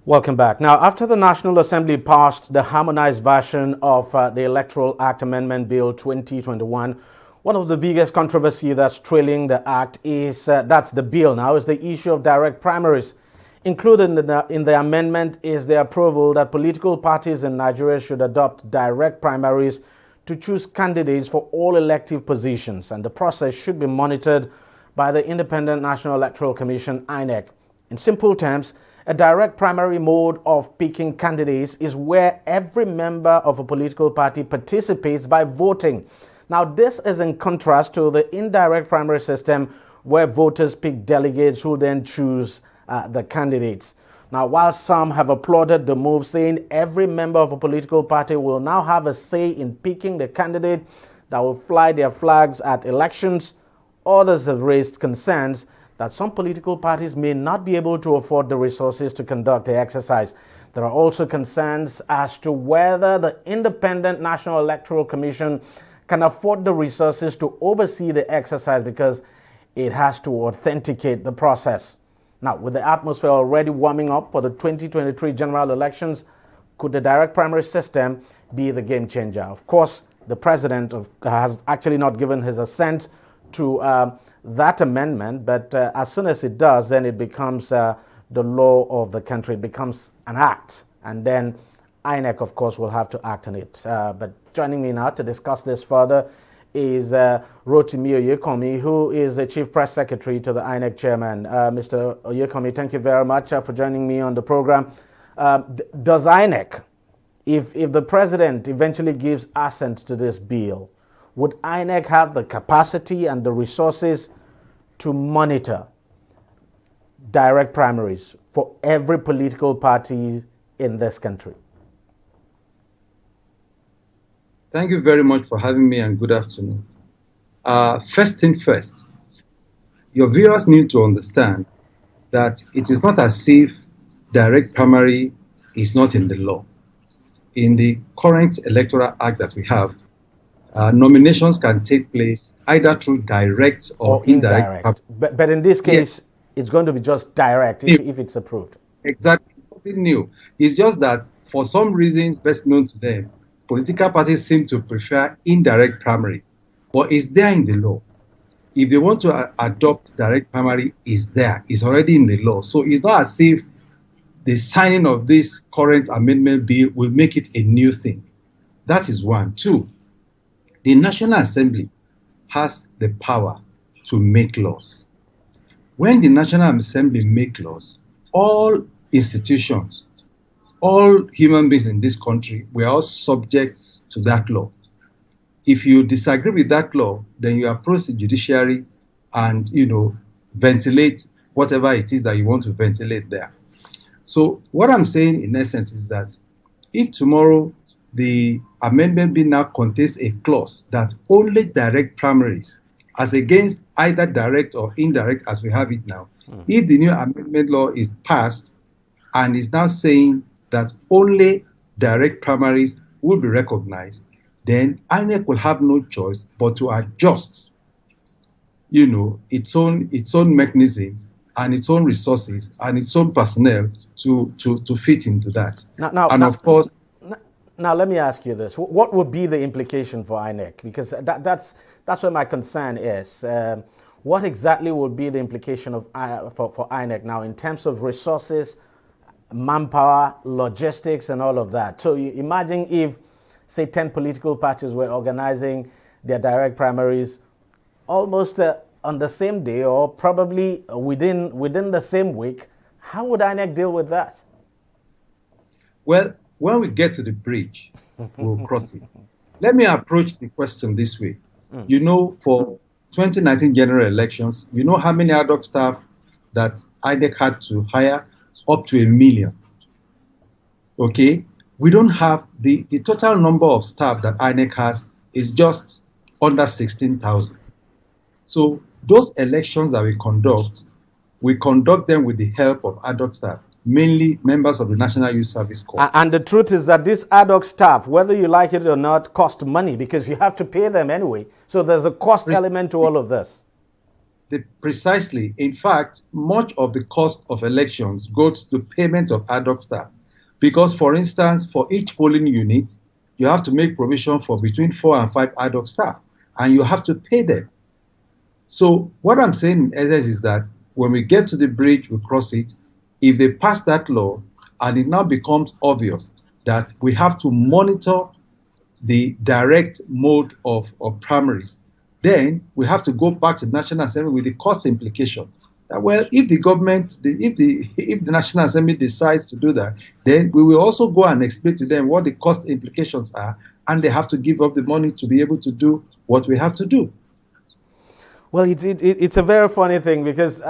Welcome back. Now, after the National Assembly passed the harmonized version of the Electoral Act Amendment Bill 2021, one of the biggest controversy that's trailing the act is that's the bill now is the issue of direct primaries. Included in the amendment is the approval that political parties in Nigeria should adopt direct primaries to choose candidates for all elective positions, and the process should be monitored by the Independent National Electoral Commission, Inec. In simple terms, a direct primary mode of picking candidates is where every member of a political party participates by voting. Now, this is in contrast to the indirect primary system where voters pick delegates who then choose the candidates. Now, while some have applauded the move, saying every member of a political party will now have a say in picking the candidate that will fly their flags at elections, others have raised concerns that some political parties may not be able to afford the resources to conduct the exercise. There are also concerns as to whether the Independent National Electoral Commission can afford the resources to oversee the exercise because it has to authenticate the process. Now, with the atmosphere already warming up for the 2023 general elections, could the direct primary system be the game changer? Of course, the president has actually not given his assent to that amendment, but as soon as it does, then it becomes the law of the country. It becomes an act, and then INEC, of course, will have to act on it. But joining me now to discuss this further is Rotimi Oyekomi, who is the Chief Press Secretary to the INEC Chairman. Mr. Oyekomi, thank you very much for joining me on the program. Does INEC, if the President eventually gives assent to this bill, would INEC have the capacity and the resources to monitor direct primaries for every political party in this country? Thank you very much for having me, and good afternoon. First thing first, your viewers need to understand that it is not as if direct primary is not in the law. In the current Electoral Act that we have, nominations can take place either through direct or indirect. But in this case, yes, it's going to be just direct if it's approved. Exactly. It's nothing new. It's just that for some reasons best known to them, political parties seem to prefer indirect primaries. But it's there in the law. If they want to adopt direct primary, it's there. It's already in the law. So it's not as if the signing of this current amendment bill will make it a new thing. That is one. Two, the National Assembly has the power to make laws. When the National Assembly make laws, all institutions, all human beings in this country, we are all subject to that law. If you disagree with that law, then you approach the judiciary and, ventilate whatever it is that you want to ventilate there. So what I'm saying in essence is that if tomorrow the amendment bill now contains a clause that only direct primaries, as against either direct or indirect as we have it now, if the new amendment law is passed and is now saying that only direct primaries will be recognized, then INEC will have no choice but to adjust, its own mechanism and its own resources and its own personnel to fit into that. Now, let me ask you this. What would be the implication for INEC? Because that's where my concern is. What exactly would be the implication for INEC now in terms of resources, manpower, logistics, and all of that? So you imagine if, say, 10 political parties were organizing their direct primaries almost on the same day or probably within the same week. How would INEC deal with that? Well, when we get to the bridge, we'll cross it. Let me approach the question this way. For 2019 general elections, you know how many ad hoc staff that INEC had to hire? Up to 1 million. Okay? We don't have the total number of staff that INEC has is just under 16,000. So those elections that we conduct them with the help of ad hoc staff, mainly members of the National Youth Service Corps. And the truth is that this ad hoc staff, whether you like it or not, cost money because you have to pay them anyway. So there's a cost element to all of this. Precisely. In fact, much of the cost of elections goes to payment of ad hoc staff. Because, for instance, for each polling unit, you have to make provision for between 4 and 5 ad hoc staff, and you have to pay them. So what I'm saying in essence is that when we get to the bridge, we cross it. If they pass that law and it now becomes obvious that we have to monitor the direct mode of primaries, then we have to go back to the National Assembly with the cost implication. That, well, if the government, if the National Assembly decides to do that, then we will also go and explain to them what the cost implications are, and they have to give up the money to be able to do what we have to do. Well, it's a very funny thing because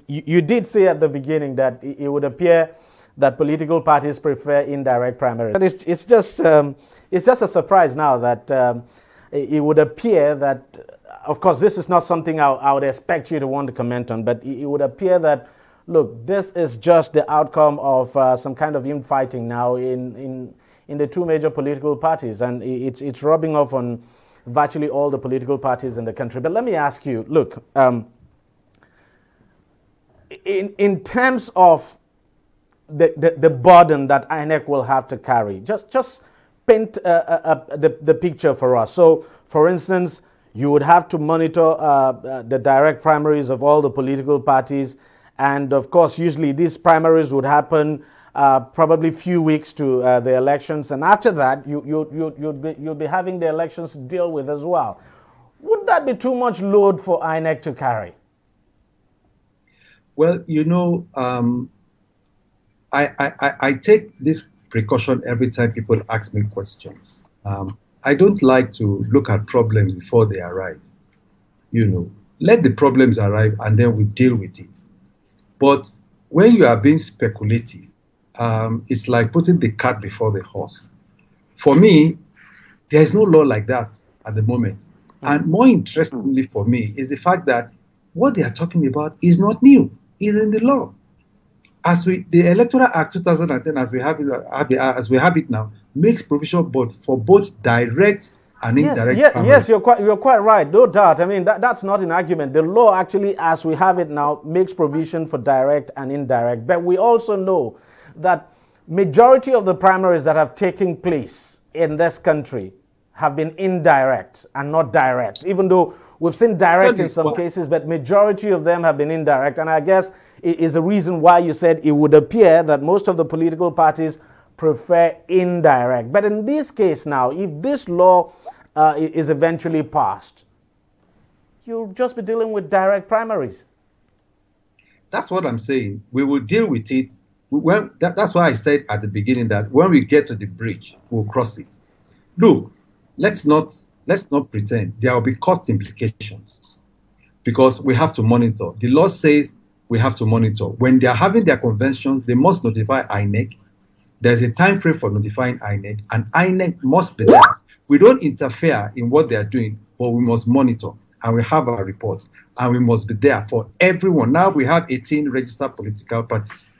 you did say at the beginning that it would appear that political parties prefer indirect primaries. But it's just a surprise now that it would appear that, of course, this is not something I would expect you to want to comment on, but it would appear that, look, this is just the outcome of some kind of infighting now in the two major political parties, and it's rubbing off on virtually all the political parties in the country. But let me ask you, look, in terms of the burden that Inec will have to carry, just paint the picture for us. So, for instance, you would have to monitor the direct primaries of all the political parties, and of course, usually these primaries would happen probably few weeks to the elections, and after that, you'll be having the elections to deal with as well. Would that be too much load for Inec to carry? Well, I take this precaution every time people ask me questions. I don't like to look at problems before they arrive. Let the problems arrive and then we deal with it. But when you are being speculative, it's like putting the cart before the horse. For me, there is no law like that at the moment. And more interestingly for me is the fact that what they are talking about is not new. It's in the law. The Electoral Act 2010, as we have it now, makes provision for both direct and indirect primaries. Yes, you're quite right. No doubt. I mean, that's not an argument. The law actually, as we have it now, makes provision for direct and indirect. But we also know that majority of the primaries that have taken place in this country have been indirect and not direct, even though we've seen direct in some cases, but majority of them have been indirect. And I guess it is a reason why you said it would appear that most of the political parties prefer indirect. But in this case now, if this law is eventually passed, you'll just be dealing with direct primaries. That's what I'm saying. We will deal with it. That's why I said at the beginning that when we get to the bridge, we'll cross it. Look, let's not pretend there will be cost implications because we have to monitor. The law says we have to monitor. When they are having their conventions, they must notify Inec. There's a time frame for notifying Inec, and Inec must be there. We don't interfere in what they are doing, but we must monitor, and we have our reports, and we must be there for everyone. Now we have 18 registered political parties.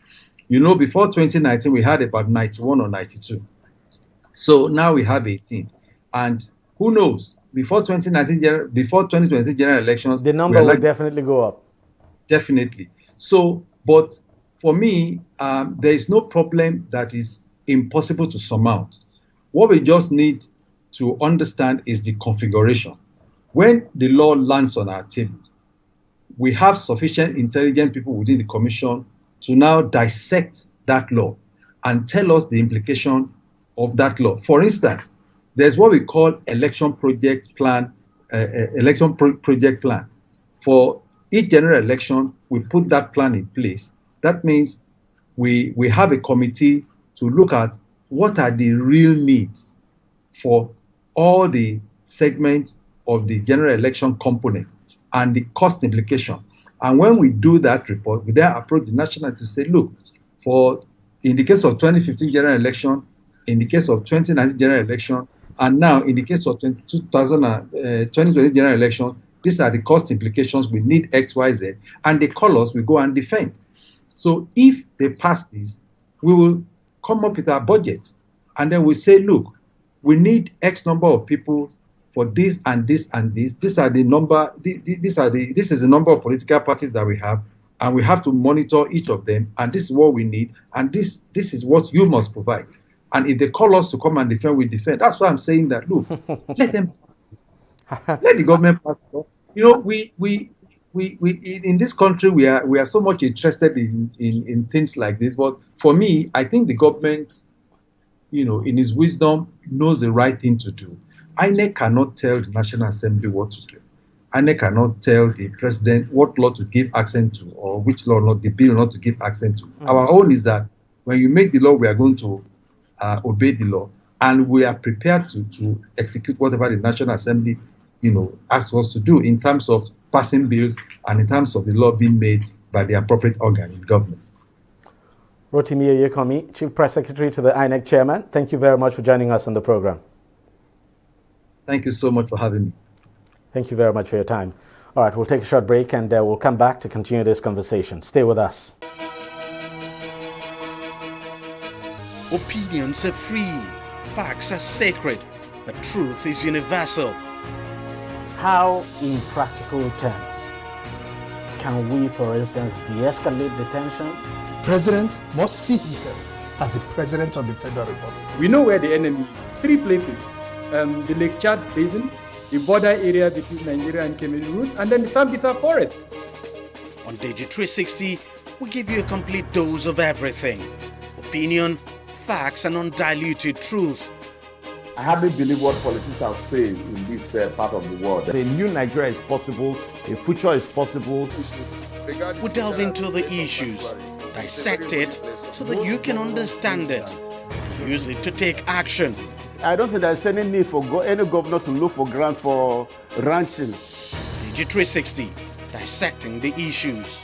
Before 2019, we had about 91 or 92. So now we have 18. And who knows, before 2020 general elections, the number will definitely go up. Definitely. So, but for me, there is no problem that is impossible to surmount. What we just need to understand is the configuration. When the law lands on our table, we have sufficient intelligent people within the commission to now dissect that law and tell us the implication of that law. For instance, there's what we call election project plan. For each general election, we put that plan in place. That means we have a committee to look at what are the real needs for all the segments of the general election component and the cost implication. And when we do that report, we then approach the national to say, look, in the case of 2015 general election, in the case of 2019 general election, and now in the case of 2020 general election, these are the cost implications. We need X, Y, Z. And they call us, we go and defend. So if they pass this, we will come up with our budget. And then we say, look, we need X number of people for this and this and this. This is the number of political parties that we have, and we have to monitor each of them, and this is what we need, and this is what you must provide. And if they call us to come and defend, we defend. That's why I'm saying that, look, let them pass. Let the government pass. We in this country we are so much interested in things like this. But for me, I think the government, in its wisdom, knows the right thing to do. Inec cannot tell the National Assembly what to do. Inec cannot tell the president what law to give accent to, or which law not the bill not to give accent to. Our own is that when you make the law, we are going to obey the law, and we are prepared to execute whatever the National Assembly, asks us to do in terms of passing bills and in terms of the law being made by the appropriate organ in government. Rotimi Oyekomi, Chief Press Secretary to the INEC Chairman, thank you very much for joining us on the program. Thank you so much for having me. Thank you very much for your time. All right, we'll take a short break and we'll come back to continue this conversation. Stay with us. Opinions are free, facts are sacred, but truth is universal. How, in practical terms, can we, for instance, de-escalate the tension? President must see himself as the President of the Federal Republic. We know where the enemy is. 3 places. The Lake Chad Basin, the border area between Nigeria and Cameroon, and then the Sambisa Forest. On DEJI360, we give you a complete dose of everything. Opinion, facts, and undiluted truth. I hardly believe what politicians are saying in this part of the world. A new Nigeria is possible, a future is possible. We delve into the issues, dissect it so that you can understand it, and use it to take action. I don't think there's any need for any governor to look for grant for ranching. DEJI360, dissecting the issues.